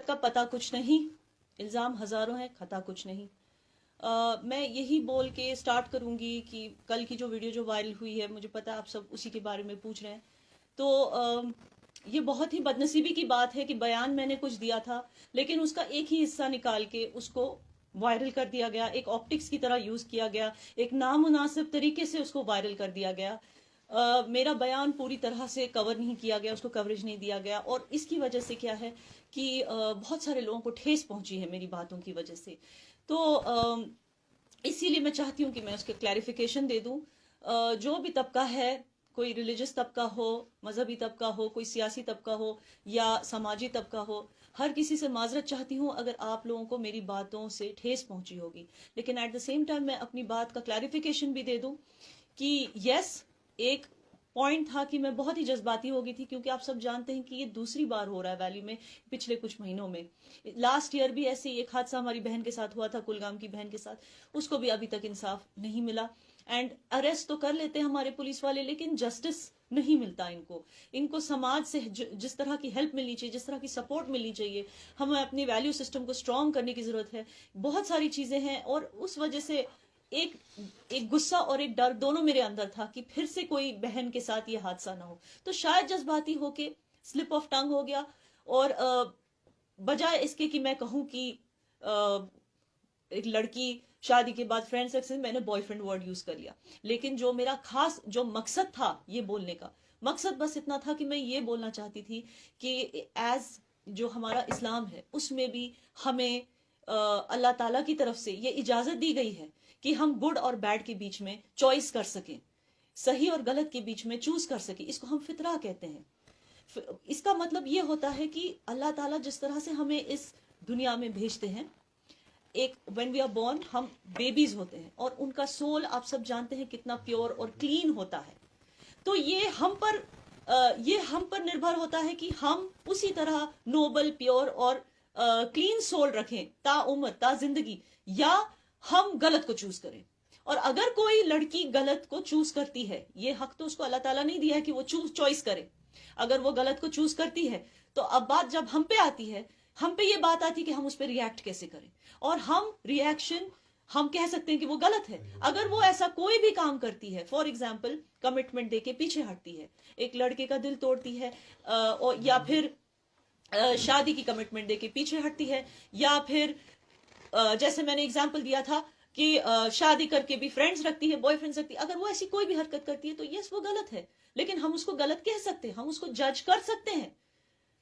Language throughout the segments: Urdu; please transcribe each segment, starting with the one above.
کا پتہ کچھ نہیں، الزام ہزاروں ہیں، خطا کچھ نہیں۔ میں یہی بول کے سٹارٹ کروں گی کہ کل کی جو ویڈیو جو وائرل ہوئی ہے، مجھے پتا آپ سب اسی کے بارے میں پوچھ رہے ہیں، تو یہ بہت ہی بدنصیبی کی بات ہے کہ بیان میں نے کچھ دیا تھا، لیکن اس کا ایک ہی حصہ نکال کے اس کو وائرل کر دیا گیا، ایک آپٹکس کی طرح یوز کیا گیا، ایک نامناسب طریقے سے اس کو وائرل کر دیا گیا۔ میرا بیان پوری طرح سے کور نہیں کیا گیا، اس کو کوریج نہیں دیا گیا، اور اس کی وجہ سے کیا ہے کہ بہت سارے لوگوں کو ٹھیس پہنچی ہے میری باتوں کی وجہ سے۔ تو اسی لیے میں چاہتی ہوں کہ میں اس کے کلیریفیکیشن دے دوں۔ جو بھی طبقہ ہے، کوئی ریلیجس طبقہ ہو، مذہبی طبقہ ہو، کوئی سیاسی طبقہ ہو یا سماجی طبقہ ہو، ہر کسی سے معذرت چاہتی ہوں اگر آپ لوگوں کو میری باتوں سے ٹھیس پہنچی ہوگی، لیکن ایٹ دا سیم ٹائم میں اپنی بات کا کلیریفیکیشن بھی دے دوں کہ یس، ایک پوائنٹ تھا کہ میں بہت ہی جذباتی ہو گئی تھی، کیونکہ آپ سب جانتے ہیں کہ یہ دوسری بار ہو رہا ہے ویلی میں پچھلے کچھ مہینوں میں۔ لاسٹ ایئر بھی ایسے ایک حادثہ ہماری بہن کے ساتھ ہوا تھا، کلگام کی بہن کے ساتھ، اس کو بھی ابھی تک انصاف نہیں ملا۔ اینڈ اریسٹ تو کر لیتے ہیں ہمارے پولیس والے، لیکن جسٹس نہیں ملتا ان کو سماج سے جس طرح کی ہیلپ ملنی چاہیے، جس طرح کی سپورٹ ملنی چاہیے، ہمیں اپنی ویلیو سسٹم کو اسٹرانگ کرنے کی ضرورت ہے۔ بہت ساری چیزیں ہیں، اور اس وجہ سے ایک غصہ اور ایک ڈر دونوں میرے اندر تھا کہ پھر سے کوئی بہن کے ساتھ یہ حادثہ نہ ہو، تو شاید جذباتی ہو کے سلپ آف ٹنگ ہو گیا، اور بجائے اس کے کہ میں کہوں کہ ایک لڑکی شادی کے بعد فرینڈ سیکس میں نے بوائے فرینڈ ورڈ یوز کر لیا، لیکن جو میرا خاص جو مقصد تھا یہ بولنے کا، مقصد بس اتنا تھا کہ میں یہ بولنا چاہتی تھی کہ ایز جو ہمارا اسلام ہے اس میں بھی ہمیں اللہ تعالیٰ کی طرف سے یہ اجازت دی گئی ہے کہ ہم گڈ اور بیڈ کے بیچ میں چوائس کر سکیں، صحیح اور غلط کے بیچ میں چوز کر سکیں۔ اس کو ہم فطرہ کہتے ہیں۔ اس کا مطلب یہ ہوتا ہے کہ اللہ تعالیٰ جس طرح سے ہمیں اس دنیا میں بھیجتے ہیں، ایک وین وی آر بورن ہم بیبیز ہوتے ہیں، اور ان کا سول آپ سب جانتے ہیں کتنا پیور اور کلین ہوتا ہے، تو یہ ہم پر نربھر ہوتا ہے کہ ہم اسی طرح نوبل، پیور اور کلین سول رکھیں تا عمر، تا زندگی، یا ہم غلط کو چوز کریں۔ اور اگر کوئی لڑکی غلط کو چوز کرتی ہے، یہ حق تو اس کو اللہ تعالیٰ نہیں دیا ہے کہ وہ چوائس کرے، اگر وہ غلط کو چوز کرتی ہے تو اب بات جب ہم پہ آتی ہے، ہم پہ یہ بات آتی ہے کہ ہم اس پہ ریئیکٹ کیسے کریں، اور ہم کہہ سکتے ہیں کہ وہ غلط ہے اگر وہ ایسا کوئی بھی کام کرتی ہے۔ فار ایگزامپل کمٹمنٹ دے کے پیچھے ہٹتی ہے، ایک لڑکے کا دل توڑتی ہے، یا پھر شادی کی کمٹمنٹ دے کے پیچھے ہٹتی ہے، یا پھر جیسے میں نے ایگزامپل دیا تھا کہ شادی کر کے بھی فرینڈز رکھتی ہے، بوائے فرینڈز رکھتی ہے، اگر وہ ایسی کوئی بھی حرکت کرتی ہے تو یس وہ غلط ہے، لیکن ہم اس کو غلط کہہ سکتے ہیں، ہم اس کو جج کر سکتے ہیں،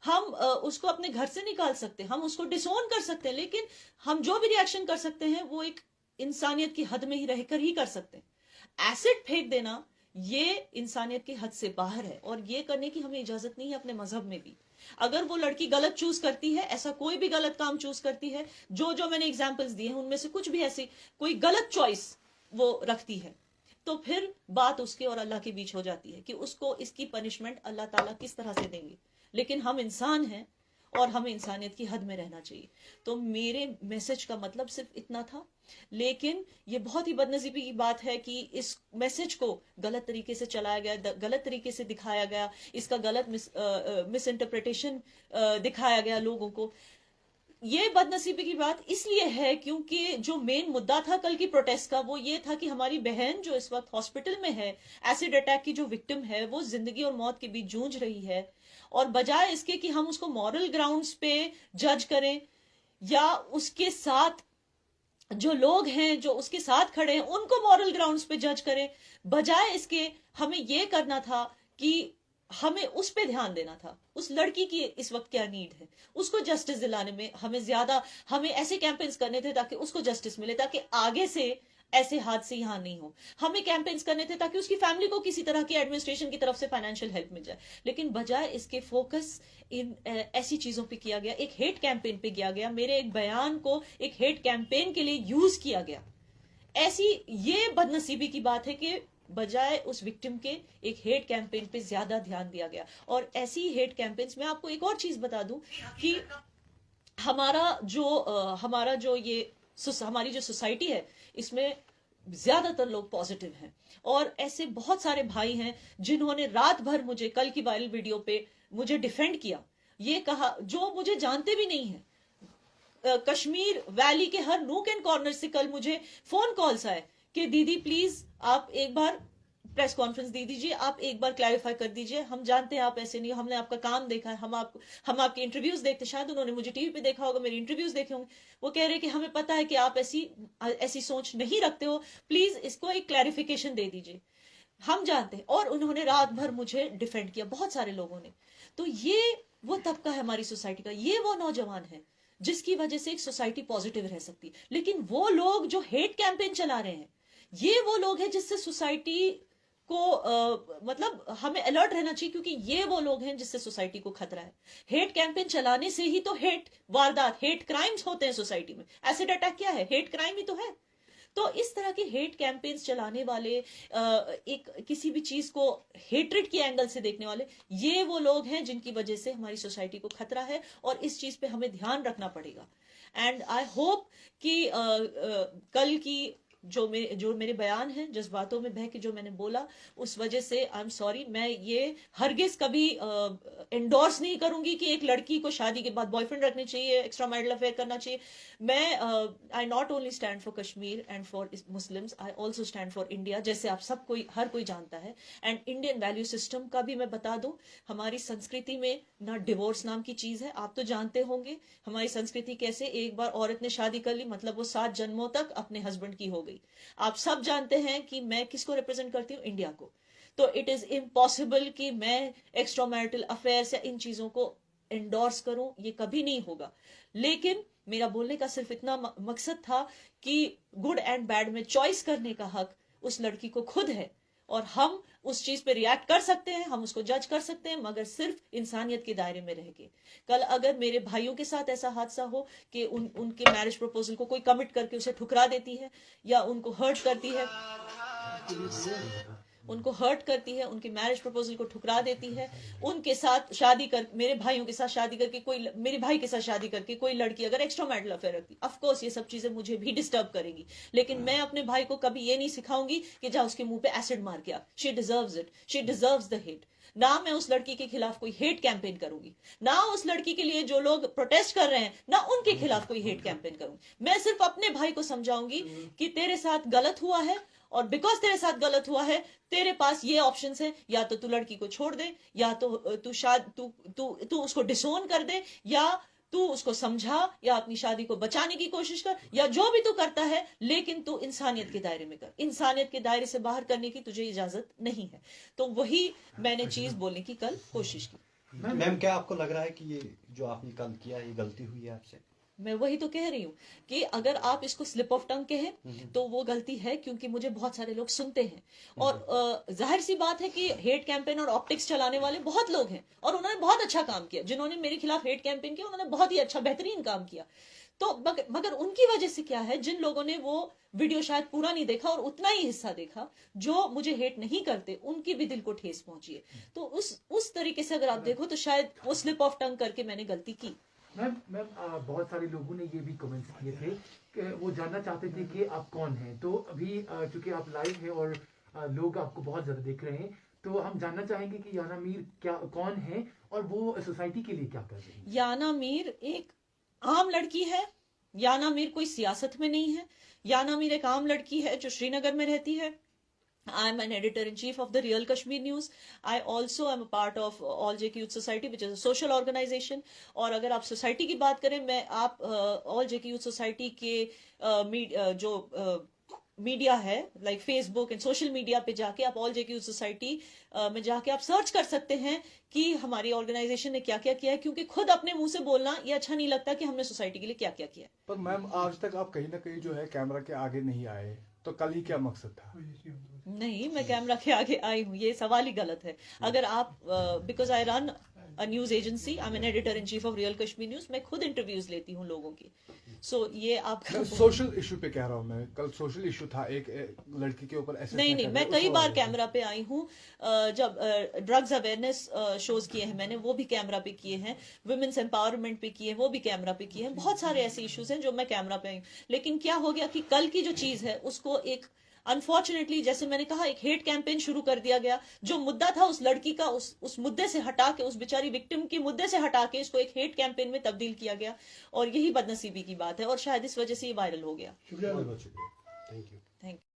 ہم اس کو اپنے گھر سے نکال سکتے ہیں، ہم اس کو ڈس اون کر سکتے ہیں، لیکن ہم جو بھی ریئیکشن کر سکتے ہیں وہ ایک انسانیت کی حد میں ہی رہ کر ہی کر سکتے ہیں۔ ایسڈ پھینک دینا یہ انسانیت کی حد سے باہر ہے، اور یہ کرنے کی ہمیں اجازت نہیں ہے اپنے مذہب میں بھی۔ اگر وہ لڑکی غلط چوز کرتی ہے، ایسا کوئی بھی غلط کام چوز کرتی ہے، جو میں نے ایگزامپلز دیے ہیں ان میں سے کچھ بھی ایسی کوئی غلط چوائس وہ رکھتی ہے، تو پھر بات اس کے اور اللہ کے بیچ ہو جاتی ہے کہ اس کو اس کی پنشمنٹ اللہ تعالیٰ کس طرح سے دیں گے، لیکن ہم انسان ہیں اور ہمیں انسانیت کی حد میں رہنا چاہیے۔ تو میرے میسج کا مطلب صرف اتنا تھا، لیکن یہ بہت ہی بدنصیبی کی بات ہے کہ اس میسج کو غلط طریقے سے چلایا گیا، غلط طریقے سے دکھایا گیا، اس کا غلط مس انٹرپریٹیشن دکھایا گیا لوگوں کو۔ یہ بدنصیبی کی بات اس لیے ہے کیونکہ جو مین مدعا تھا کل کی پروٹیسٹ کا وہ یہ تھا کہ ہماری بہن جو اس وقت ہاسپٹل میں ہے، ایسڈ اٹیک کی جو وکٹم ہے، وہ زندگی اور موت کے بیچ جونج رہی ہے، اور بجائے اس کے کہ ہم اس کو مورل گراؤنڈز پہ جج کریں، یا اس کے ساتھ جو لوگ ہیں جو اس کے ساتھ کھڑے ہیں ان کو مورل گراؤنڈز پہ جج کریں، بجائے اس کے ہمیں یہ کرنا تھا کہ ہمیں اس پہ دھیان دینا تھا، اس لڑکی کی اس وقت کیا نیڈ ہے، اس کو جسٹس دلانے میں ہمیں ایسے کیمپینز کرنے تھے تاکہ اس کو جسٹس ملے، تاکہ آگے سے ایسے حادثے یہاں نہیں ہو۔ ہمیں کیمپینز کرنے تھے تاکہ اس کی فیملی کو کسی طرح کی ایڈمنسٹریشن کی طرف سے فائنینشیل ہیلپ مل جائے، لیکن بجائے اس کے فوکس ان ایسی چیزوں پہ کیا گیا، ایک ہیٹ کیمپین پہ کیا گیا، میرے ایک بیان کو ایک ہیٹ کیمپین کے لیے یوز کیا گیا۔ ایسی یہ بدنصیبی کی بات ہے کہ بجائے اس وکٹم کے ایک ہیٹ کیمپین پہ زیادہ دھیان دیا گیا، اور ایسی ہیٹ کیمپینز میں آپ کو ایک اور چیز بتا دوں کہ ہماری جو سوسائٹی ہے اس میں زیادہ تر لوگ پازیٹیو ہیں، اور ایسے بہت سارے بھائی ہیں جنہوں نے رات بھر مجھے کل کی وائرل ویڈیو پہ مجھے ڈیفینڈ کیا، یہ کہا، جو مجھے جانتے بھی نہیں ہیں، کشمیر ویلی کے ہر نوک اینڈ کارنر سے کل مجھے فون کالز آئے کہ دیدی پلیز آپ ایک بار پریس کانفرنس دے دیجیے, آپ ایک بار کلیریفائی کر دیجیے, ہم جانتے ہیں آپ ایسے نہیں, ہم نے آپ کا کام دیکھا ہے, ہم آپ کے انٹرویوز دیکھتے, شاید انہوں نے مجھے ٹی وی پہ دیکھا ہوگا, میری انٹرویوز دیکھے ہوں گے, وہ کہہ رہے کہ ہمیں پتا ہے کہ آپ ایسی سوچ نہیں رکھتے ہو, پلیز اس کو ایک کلیریفیکیشن دے دیجیے, ہم جانتے ہیں. اور انہوں نے رات بھر مجھے ڈیفینڈ کیا, بہت سارے لوگوں نے. تو یہ وہ طبقہ ہے ہماری سوسائٹی کا, یہ وہ نوجوان ہے جس کی وجہ سے ایک سوسائٹی پازیٹیو رہ سکتی. لیکن وہ لوگ جو ہیٹ کیمپین چلا رہے ہیں, یہ وہ لوگ ہیں جس سے سوسائٹی کو مطلب ہمیں الرٹ رہنا چاہیے, کیونکہ یہ وہ لوگ ہیں جس سے سوسائٹی کو خطرہ ہے. ہیٹ کیمپین چلانے سے ہی تو ہیٹ واردات, ہیٹ کرائمز ہوتے ہیں سوسائٹی میں. ایسڈ اٹیک کیا ہے, ہیٹ کرائم ہی تو ہے. تو اس طرح کے ہیٹ کیمپینز چلانے والے, ایک کسی بھی چیز کو ہیٹریڈ کے اینگل سے دیکھنے والے, یہ وہ لوگ ہیں جن کی وجہ سے ہماری سوسائٹی کو خطرہ ہے, اور اس چیز پہ ہمیں دھیان رکھنا پڑے گا. اینڈ آئی ہوپ کہ کل کی جو میرے بیان ہیں, جذباتوں میں بہ کے جو میں نے بولا, اس وجہ سے آئی ایم سوری. میں یہ ہرگز کبھی انڈورس نہیں کروں گی کہ ایک لڑکی کو شادی کے بعد بوائے فرینڈ رکھنی چاہیے, ایکسٹرا میرٹل افیئر کرنا چاہیے. میں I not only stand for Kashmir and for Muslims, I also stand for India, جیسے آپ سب کوئی ہر کوئی جانتا ہے. اینڈ انڈین ویلیو سسٹم کا بھی میں بتا دوں, ہماری سنسکرتی میں نہ ڈیورس نام کی چیز ہے, آپ تو جانتے ہوں گے ہماری سنسکرتی کیسے, ایک بار عورت نے شادی کر لی مطلب وہ 7 جنموں تک اپنے ہسبینڈ کی ہو گئی. آپ سب جانتے ہیں کہ میں کس کو ریپرزینٹ کرتی ہوں, انڈیا کو. تو اٹ از امپاسبل کہ میں ایکسٹرا میرٹل افیئرس یا ان چیزوں کو انڈورس کروں, یہ کبھی نہیں ہوگا. لیکن میرا بولنے کا صرف اتنا مقصد تھا کہ گڈ اینڈ بیڈ میں چوائس کرنے کا حق اس لڑکی کو خود ہے, اور ہم اس چیز پہ ریئیکٹ کر سکتے ہیں, ہم اس کو جج کر سکتے ہیں, مگر صرف انسانیت کے دائرے میں رہ کے. کل اگر میرے بھائیوں کے ساتھ ایسا حادثہ ہو کہ ان کے میرج پروپوزل کو کوئی کمٹ کر کے اسے ٹھکرا دیتی ہے, یا ان کو ہرٹ کرتی ہے, ان کے میرج پروپوزل کو ٹھکرا دیتی ہے, ان کے ساتھ شادی کر, میرے بھائیوں کے ساتھ شادی کر کے کوئی, میرے بھائی کے ساتھ شادی کر کے کوئی لڑکی اگر ایکسٹرا میرٹل افیئر رکھتی, آف کورس یہ سب چیزیں مجھے بھی ڈسٹرب کریں گی. لیکن میں اپنے بھائی کو کبھی یہ نہیں سکھاؤں گی کہ جا اس کے منہ پہ ایسڈ مار کے آ, she deserves it, she deserves the hate. نہ میں اس لڑکی کے خلاف کوئی ہیٹ کیمپین کروں گی, نہ اس لڑکی کے لیے جو لوگ پروٹیسٹ کر رہے ہیں, نہ ان کے خلاف کوئی ہیٹ کیمپین کروں. میں صرف اپنے بھائی کو سمجھاؤں گی کہ تیرے ساتھ غلط ہوا ہے, اور بیکاز تیرے ساتھ غلط ہوا ہے, تیرے پاس یہ آپشنز ہیں, یا تو لڑکی کو چھوڑ دے, یا تو اس کو ڈسون کر دے, یا تو اس کو سمجھا, یا اپنی شادی کو بچانے کی کوشش کر, یا جو بھی تو کرتا ہے, لیکن تو انسانیت کے دائرے میں کر. انسانیت کے دائرے سے باہر کرنے کی تجھے اجازت نہیں ہے. تو وہی میں نے چیز بولنے کی کل کوشش کی. میم کیا آپ کو لگ رہا ہے کہ یہ جو آپ نے کل کیا یہ غلطی ہوئی ہے آپ سے؟ میں وہی تو کہہ رہی ہوں کہ اگر آپ اس کو سلپ آف ٹنگ کہیں تو وہ غلطی ہے, کیونکہ مجھے بہت سارے لوگ سنتے ہیں, اور ظاہر سی بات ہے کہ ہیٹ کیمپین اور آپٹکس چلانے والے بہت لوگ ہیں, اور انہوں نے بہت اچھا کام کیا. جنہوں نے میرے خلاف ہیٹ کیمپین کیا انہوں نے بہت ہی اچھا بہترین کام کیا. تو مگر ان کی وجہ سے کیا ہے, جن لوگوں نے وہ ویڈیو شاید پورا نہیں دیکھا اور اتنا ہی حصہ دیکھا, جو مجھے ہیٹ نہیں کرتے, ان کی بھی دل کو ٹھیس پہنچی ہے. تو اس طریقے سے اگر آپ دیکھو تو شاید وہ سلپ آف ٹنگ کر کے میں نے غلطی کی. میم بہت سارے لوگوں نے یہ بھی کمنٹس کیے تھے کہ وہ جاننا چاہتے تھے کہ آپ کون ہیں. تو ابھی چونکہ آپ لائیو ہیں اور لوگ آپ کو بہت زیادہ دیکھ رہے ہیں, تو ہم جاننا چاہیں گے کہ یانا میر کون ہے اور وہ سوسائٹی کے لیے کیا کر رہی ہے. یانا میر ایک عام لڑکی ہے. یانا میر کوئی سیاست میں نہیں ہے. یانا میر ایک عام لڑکی ہے جو شری نگر میں رہتی ہے. I am an editor-in-chief of the Real Kashmir News. I also am a part of All JK Youth Society, which is a social organization. اور اگر آپ سوسائٹی کی بات کریں, میں آپ All JK Youth Society کے جو میڈیا ہے like Facebook and social media پہ جا کے آپ All JK Youth Society میں جا کے آپ سرچ کر سکتے ہیں کہ ہماری آرگنائزیشن نے کیا کیا کیا ہے, کیونکہ خود اپنے منہ سے بولنا یہ اچھا نہیں لگتا کہ ہم نے سوسائٹی کے لیے کیا کیا کیا ہے. پر میم آج تک آپ کہیں نہ کہیں جو ہے کیمرہ کے آگے نہیں آئے, تو کل ہی کیا مقصد تھا؟ نہیں, میں کیمرہ کے آگے آئی ہوں, یہ سوال ہی غلط ہے. اگر آپ because I run news agency, I am an editor in chief of real Kashmir news, میں خود انٹرویوز لیتی ہوں لوگوں کی. سو یہ آپ سوشل ایشو پہ کہہ رہا ہوں میں, کل سوشل ایشو تھا ایک لڑکی کے اوپر ایسے. نہیں, میں کئی بار کیمرہ پہ آئی ہوں. جب ڈرگز اویئرنیس شوز کیے ہیں میں نے, وہ بھی کیمرہ پہ کیے ہیں. ویمنس امپاورمنٹ پہ کیے ہیں, وہ بھی کیمرہ پہ کیے ہیں. بہت سارے ایسے ایشوز ہیں جو میں کیمرہ پہ آئی ہوں. لیکن کیا ہو گیا کہ کل کی جو چیز ہے اس کو ایک انفارچونیٹلی جیسے میں نے کہا ایک ہیٹ کیمپین شروع کر دیا گیا. جو مدعا تھا اس لڑکی کا اس مدعے سے ہٹا کے, اس بیچاری وکٹم کی مدعے سے ہٹا کے اس کو ایک ہیٹ کیمپین میں تبدیل کیا گیا, اور یہی بدنصیبی کی بات ہے, اور شاید اس وجہ سے یہ وائرل ہو گیا. بہت بہت شکریہ. Thank you. Thank you.